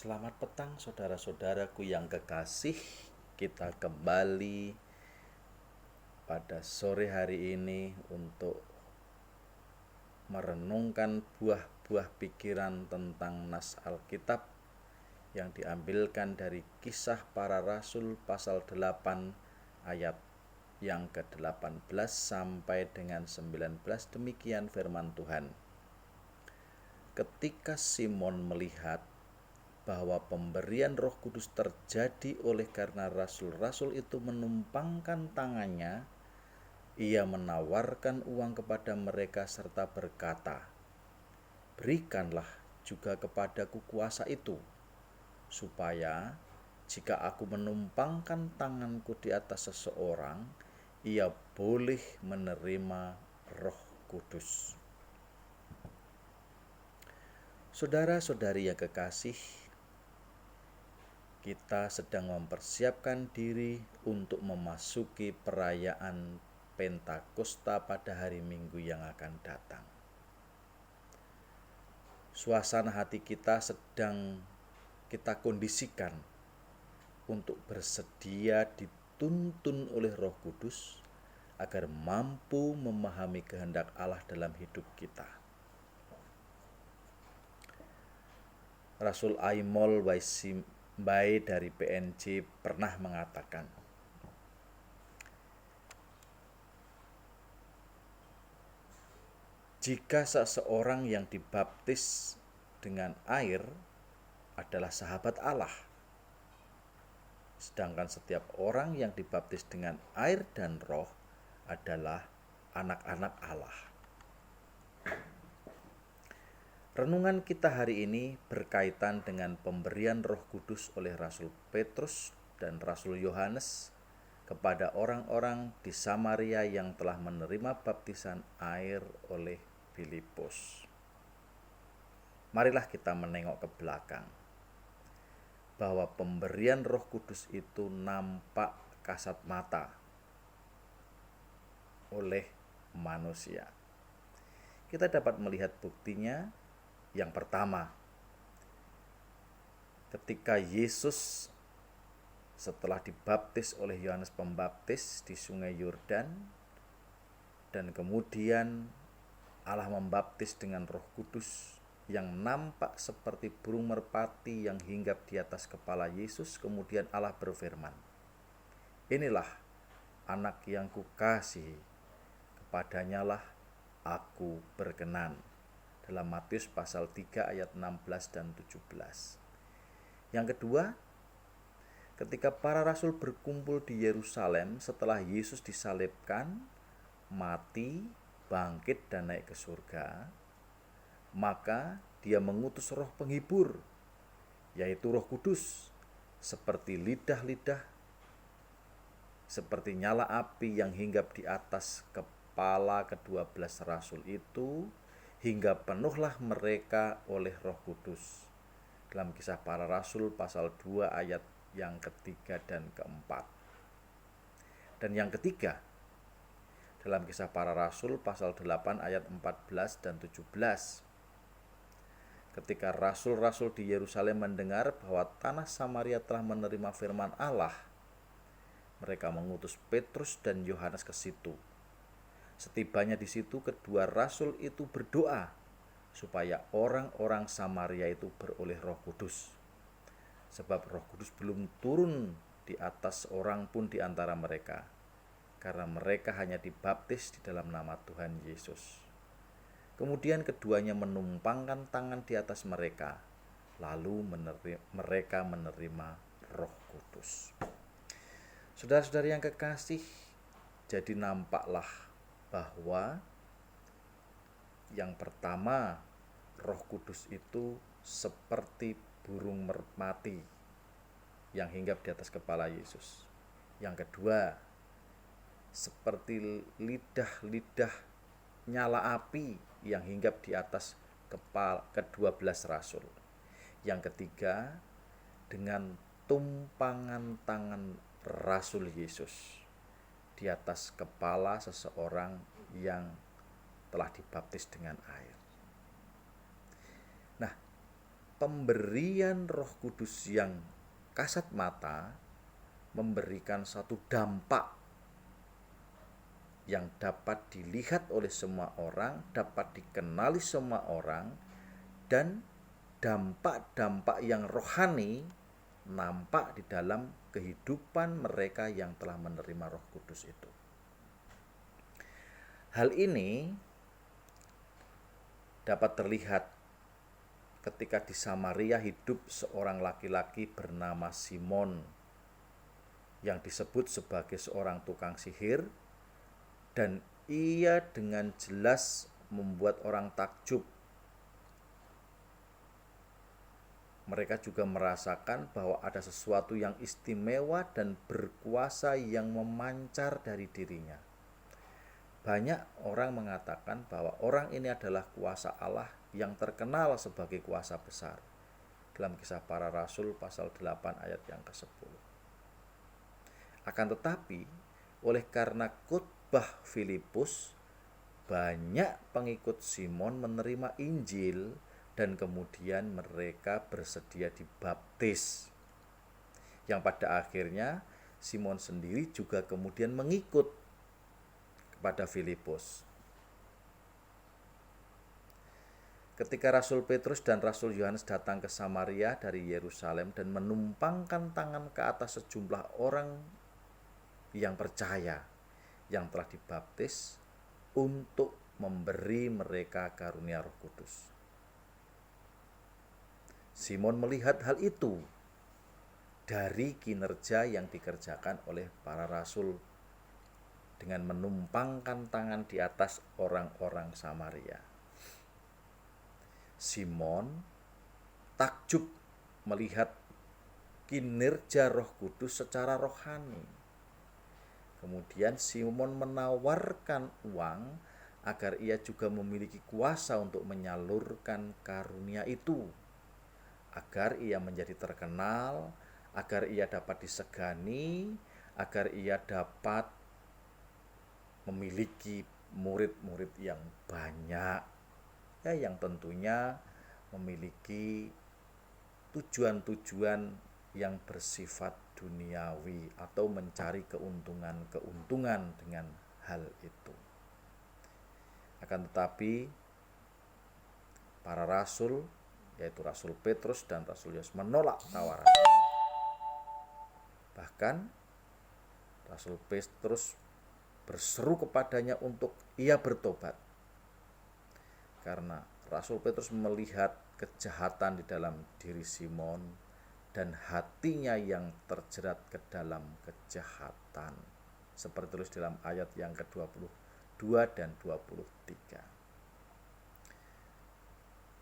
Selamat petang saudara-saudaraku yang kekasih. Kita kembali pada sore hari ini untuk merenungkan buah-buah pikiran tentang nas Alkitab yang diambilkan dari Kisah Para Rasul pasal 8 ayat yang ke-18 sampai dengan 19. Demikian firman Tuhan. Ketika Simon melihat bahwa pemberian Roh Kudus terjadi oleh karena rasul-rasul itu menumpangkan tangannya, ia menawarkan uang kepada mereka serta berkata, "Berikanlah juga kepadaku kuasa itu, supaya jika aku menumpangkan tanganku di atas seseorang, ia boleh menerima Roh Kudus." Saudara-saudari yang kekasih, kita sedang mempersiapkan diri untuk memasuki perayaan Pentakosta pada hari Minggu yang akan datang. Suasana hati kita sedang kita kondisikan untuk bersedia dituntun oleh Roh Kudus agar mampu memahami kehendak Allah dalam hidup kita. Rasul Aimol Bai dari PNJ pernah mengatakan, jika seseorang yang dibaptis dengan air adalah sahabat Allah, sedangkan setiap orang yang dibaptis dengan air dan roh adalah anak-anak Allah. Renungan kita hari ini berkaitan dengan pemberian Roh Kudus oleh Rasul Petrus dan Rasul Yohanes kepada orang-orang di Samaria yang telah menerima baptisan air oleh Filipus. Marilah kita menengok ke belakang, bahwa pemberian Roh Kudus itu nampak kasat mata oleh manusia. Kita dapat melihat buktinya. Yang pertama, ketika Yesus setelah dibaptis oleh Yohanes Pembaptis di Sungai Yordan, dan kemudian Allah membaptis dengan Roh Kudus yang nampak seperti burung merpati yang hinggap di atas kepala Yesus. Kemudian Allah berfirman, "Inilah anak yang kukasihi, kepadanya lah aku berkenan." Dalam Matius pasal 3 ayat 16 dan 17. Yang kedua, ketika para rasul berkumpul di Yerusalem setelah Yesus disalibkan, mati, bangkit dan naik ke surga, maka dia mengutus roh penghibur, yaitu Roh Kudus, seperti lidah-lidah, seperti nyala api yang hinggap di atas kepala ke-12 rasul itu, hingga penuhlah mereka oleh Roh Kudus. Dalam Kisah Para Rasul pasal 2 ayat yang ketiga dan keempat. Dan yang ketiga, dalam Kisah Para Rasul pasal 8 ayat 14 dan 17. Ketika rasul-rasul di Yerusalem mendengar bahwa tanah Samaria telah menerima firman Allah, mereka mengutus Petrus dan Yohanes ke situ. Setibanya di situ, kedua rasul itu berdoa supaya orang-orang Samaria itu beroleh Roh Kudus. Sebab Roh Kudus belum turun di atas orang pun di antara mereka, karena mereka hanya dibaptis di dalam nama Tuhan Yesus. Kemudian keduanya menumpangkan tangan di atas mereka, lalu mereka menerima Roh Kudus. Saudara-saudari yang kekasih, jadi nampaklah bahwa yang pertama, Roh Kudus itu seperti burung merpati yang hinggap di atas kepala Yesus. Yang kedua, seperti lidah-lidah nyala api yang hinggap di atas kepala ke-12 rasul. Yang ketiga, dengan tumpangan tangan Rasul Yesus di atas kepala seseorang yang telah dibaptis dengan air. Nah, pemberian Roh Kudus yang kasat mata memberikan satu dampak yang dapat dilihat oleh semua orang, dapat dikenali semua orang, dan dampak-dampak yang rohani nampak di dalam kehidupan mereka yang telah menerima Roh Kudus itu. Hal ini dapat terlihat ketika di Samaria hidup seorang laki-laki bernama Simon yang disebut sebagai seorang tukang sihir, dan ia dengan jelas membuat orang takjub. Mereka juga merasakan bahwa ada sesuatu yang istimewa dan berkuasa yang memancar dari dirinya. Banyak orang mengatakan bahwa orang ini adalah kuasa Allah yang terkenal sebagai kuasa besar. Dalam Kisah Para Rasul pasal 8 ayat yang ke-10. Akan tetapi, oleh karena khotbah Filipus, banyak pengikut Simon menerima Injil dan kemudian mereka bersedia dibaptis. Yang pada akhirnya Simon sendiri juga kemudian mengikut kepada Filipus. Ketika Rasul Petrus dan Rasul Yohanes datang ke Samaria dari Yerusalem dan menumpangkan tangan ke atas sejumlah orang yang percaya, yang telah dibaptis, untuk memberi mereka karunia Roh Kudus. Simon melihat hal itu dari kinerja yang dikerjakan oleh para rasul dengan menumpangkan tangan di atas orang-orang Samaria. Simon takjub melihat kinerja Roh Kudus secara rohani. Kemudian Simon menawarkan uang agar ia juga memiliki kuasa untuk menyalurkan karunia itu, agar ia menjadi terkenal, agar ia dapat disegani, agar ia dapat memiliki murid-murid yang banyak, ya, yang tentunya memiliki tujuan-tujuan yang bersifat duniawi atau mencari keuntungan-keuntungan dengan hal itu. Akan tetapi para rasul, yaitu Rasul Petrus dan Rasul Yohanes, menolak tawaran. Bahkan Rasul Petrus berseru kepadanya untuk ia bertobat, karena Rasul Petrus melihat kejahatan di dalam diri Simon dan hatinya yang terjerat ke dalam kejahatan, seperti tulis dalam ayat yang ke-22 dan 23.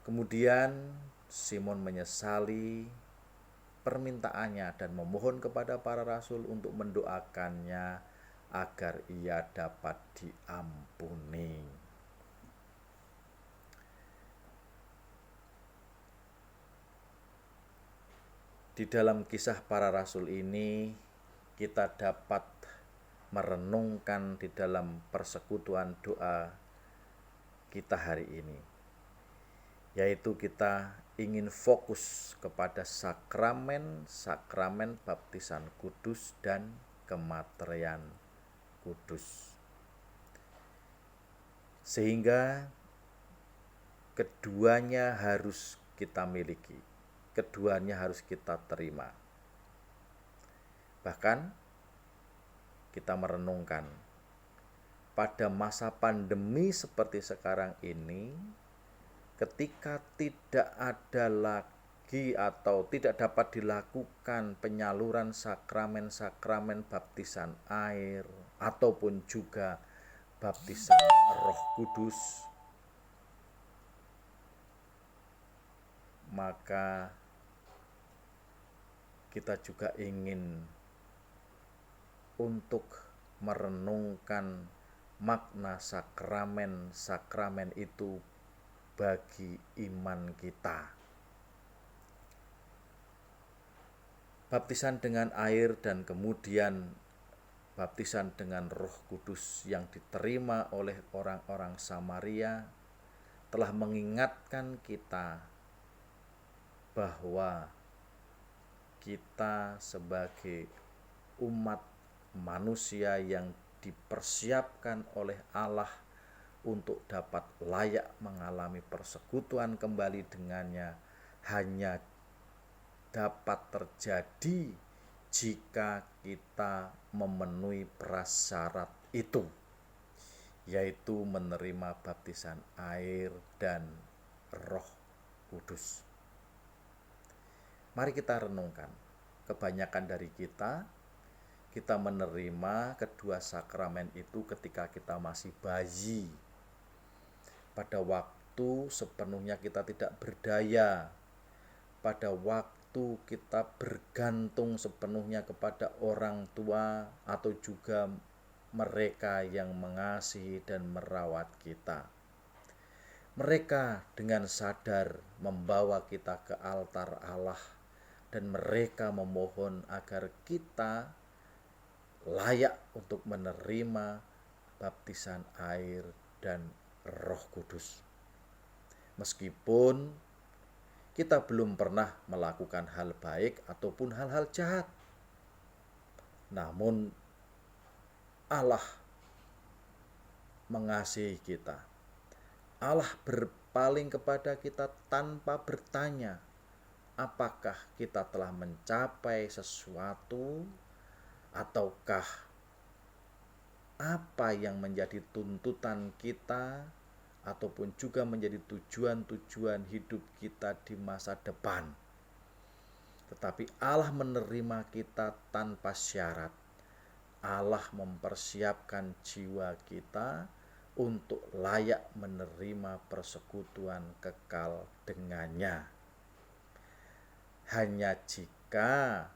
Kemudian Simon menyesali permintaannya dan memohon kepada para rasul untuk mendoakannya agar ia dapat diampuni. Di dalam Kisah Para Rasul ini kita dapat merenungkan di dalam persekutuan doa kita hari ini, yaitu kita ingin fokus kepada sakramen baptisan kudus dan kemateran kudus, sehingga keduanya harus kita miliki, keduanya harus kita terima. Bahkan kita merenungkan pada masa pandemi seperti sekarang ini, ketika tidak ada lagi atau tidak dapat dilakukan penyaluran sakramen baptisan air ataupun juga baptisan Roh Kudus, maka kita juga ingin untuk merenungkan makna sakramen itu bagi iman kita. Baptisan dengan air dan kemudian baptisan dengan Roh Kudus yang diterima oleh orang-orang Samaria telah mengingatkan kita bahwa kita sebagai umat manusia yang dipersiapkan oleh Allah untuk dapat layak mengalami persekutuan kembali dengannya hanya dapat terjadi jika kita memenuhi prasyarat itu, yaitu menerima baptisan air dan Roh Kudus. Mari kita renungkan, kebanyakan dari kita menerima kedua sakramen itu ketika kita masih bayi, pada waktu sepenuhnya kita tidak berdaya, pada waktu kita bergantung sepenuhnya kepada orang tua atau juga mereka yang mengasihi dan merawat kita. Mereka dengan sadar membawa kita ke altar Allah dan mereka memohon agar kita layak untuk menerima baptisan air dan Roh Kudus. Meskipun kita belum pernah melakukan hal baik ataupun hal-hal jahat, namun Allah mengasihi kita. Allah berpaling kepada kita tanpa bertanya apakah kita telah mencapai sesuatu ataukah apa yang menjadi tuntutan kita ataupun juga menjadi tujuan-tujuan hidup kita di masa depan. Tetapi Allah menerima kita tanpa syarat. Allah mempersiapkan jiwa kita untuk layak menerima persekutuan kekal dengannya. Hanya jika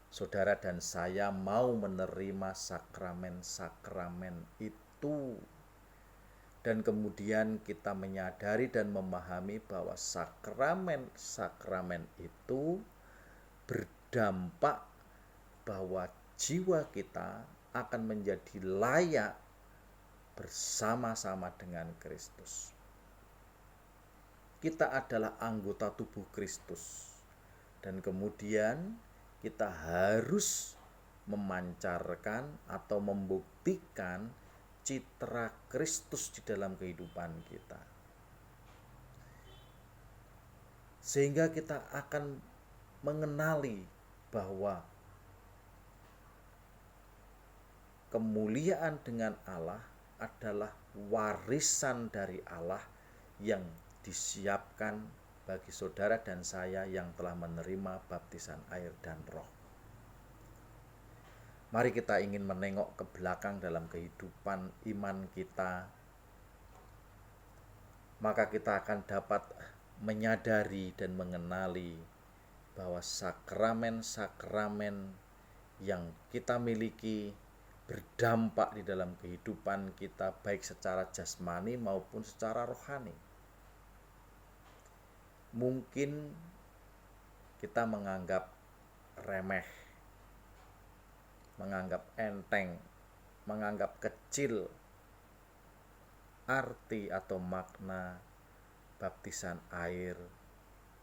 saudara dan saya mau menerima sakramen-sakramen itu, dan kemudian kita menyadari dan memahami bahwa sakramen-sakramen itu berdampak bahwa jiwa kita akan menjadi layak bersama-sama dengan Kristus. Kita adalah anggota tubuh Kristus, dan kemudian kita harus memancarkan atau membuktikan citra Kristus di dalam kehidupan kita, sehingga kita akan mengenali bahwa kemuliaan dengan Allah adalah warisan dari Allah yang disiapkan bagi saudara dan saya yang telah menerima baptisan air dan Roh. Mari kita ingin menengok ke belakang dalam kehidupan iman kita, maka kita akan dapat menyadari dan mengenali bahwa sakramen-sakramen yang kita miliki berdampak di dalam kehidupan kita baik secara jasmani maupun secara rohani. Mungkin kita menganggap remeh, menganggap enteng, menganggap kecil arti atau makna baptisan air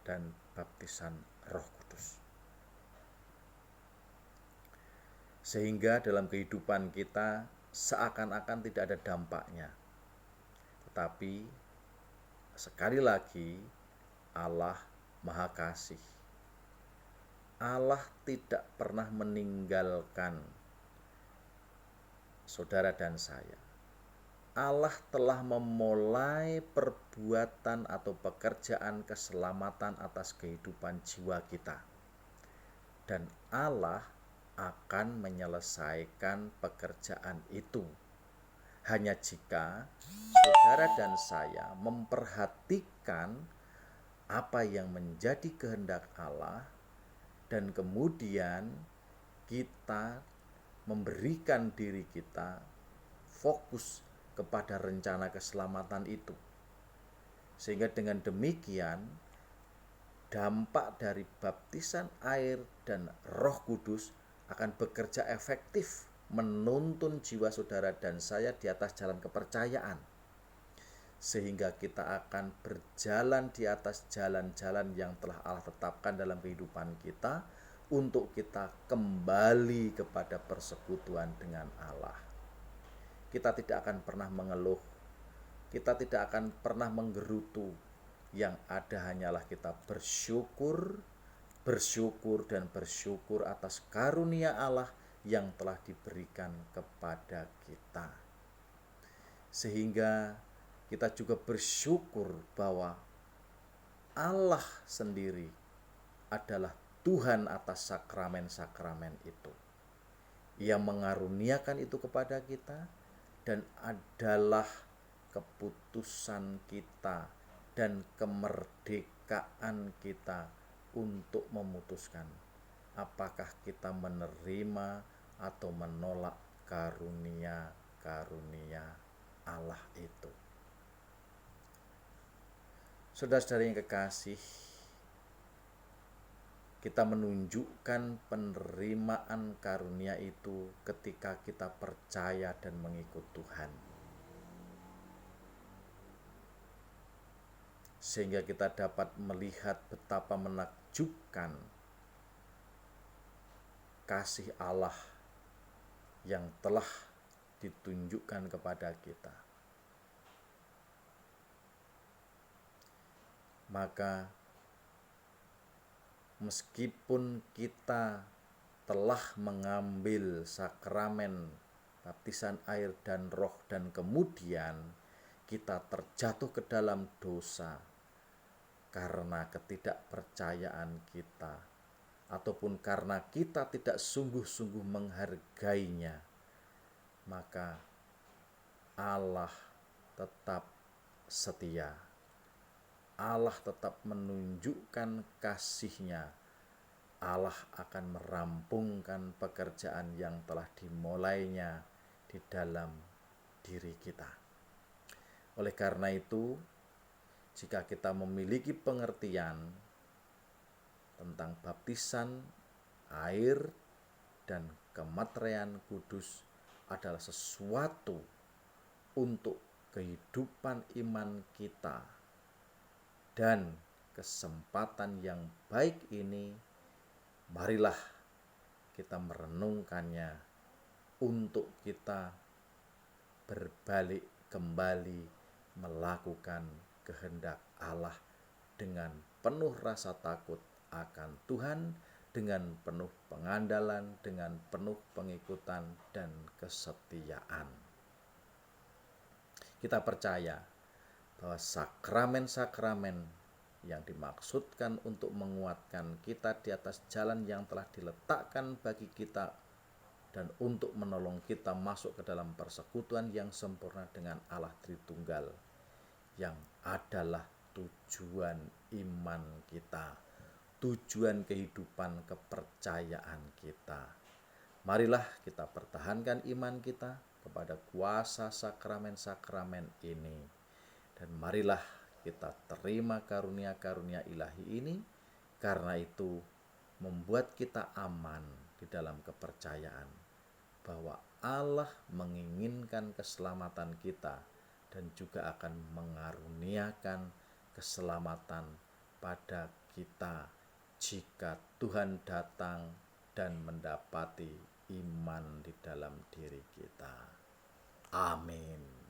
dan baptisan Roh Kudus. Sehingga dalam kehidupan kita seakan-akan tidak ada dampaknya. Tetapi sekali lagi Allah Maha Kasih. Allah tidak pernah meninggalkan saudara dan saya. Allah telah memulai perbuatan atau pekerjaan keselamatan atas kehidupan jiwa kita. Dan Allah akan menyelesaikan pekerjaan itu. Hanya jika saudara dan saya memperhatikan apa yang menjadi kehendak Allah dan kemudian kita memberikan diri kita fokus kepada rencana keselamatan itu. Sehingga dengan demikian dampak dari baptisan air dan Roh Kudus akan bekerja efektif menuntun jiwa saudara dan saya di atas jalan kepercayaan. sehingga kita akan berjalan di atas jalan-jalan yang telah Allah tetapkan dalam kehidupan kita, untuk kita kembali kepada persekutuan dengan Allah. Kita tidak akan pernah mengeluh, kita tidak akan pernah menggerutu. Yang ada hanyalah kita bersyukur, bersyukur dan bersyukur atas karunia Allah yang telah diberikan kepada kita. Sehingga kita juga bersyukur bahwa Allah sendiri adalah Tuhan atas sakramen-sakramen itu. Ia mengaruniakan itu kepada kita dan adalah keputusan kita dan kemerdekaan kita untuk memutuskan apakah kita menerima atau menolak karunia-karunia Allah itu. Saudara-saudari yang kekasih, kita menunjukkan penerimaan karunia itu ketika kita percaya dan mengikut Tuhan. Sehingga kita dapat melihat betapa menakjubkan kasih Allah yang telah ditunjukkan kepada kita. Maka meskipun kita telah mengambil sakramen baptisan air dan roh dan kemudian kita terjatuh ke dalam dosa karena ketidakpercayaan kita, ataupun karena kita tidak sungguh-sungguh menghargainya, maka Allah tetap setia. Allah tetap menunjukkan kasih-Nya. Allah akan merampungkan pekerjaan yang telah dimulainya di dalam diri kita. Oleh karena itu, jika kita memiliki pengertian tentang baptisan air dan kemateran kudus adalah sesuatu untuk kehidupan iman kita, dan kesempatan yang baik ini, marilah kita merenungkannya untuk kita berbalik kembali melakukan kehendak Allah dengan penuh rasa takut akan Tuhan, dengan penuh pengandalan, dengan penuh pengikutan dan kesetiaan. Kita percaya bahwa sakramen-sakramen yang dimaksudkan untuk menguatkan kita di atas jalan yang telah diletakkan bagi kita dan untuk menolong kita masuk ke dalam persekutuan yang sempurna dengan Allah Tritunggal, yang adalah tujuan iman kita, tujuan kehidupan kepercayaan kita. Marilah kita pertahankan iman kita kepada kuasa sakramen-sakramen ini, dan marilah kita terima karunia-karunia ilahi ini, karena itu membuat kita aman di dalam kepercayaan bahwa Allah menginginkan keselamatan kita dan juga akan mengaruniakan keselamatan pada kita jika Tuhan datang dan mendapati iman di dalam diri kita. Amin.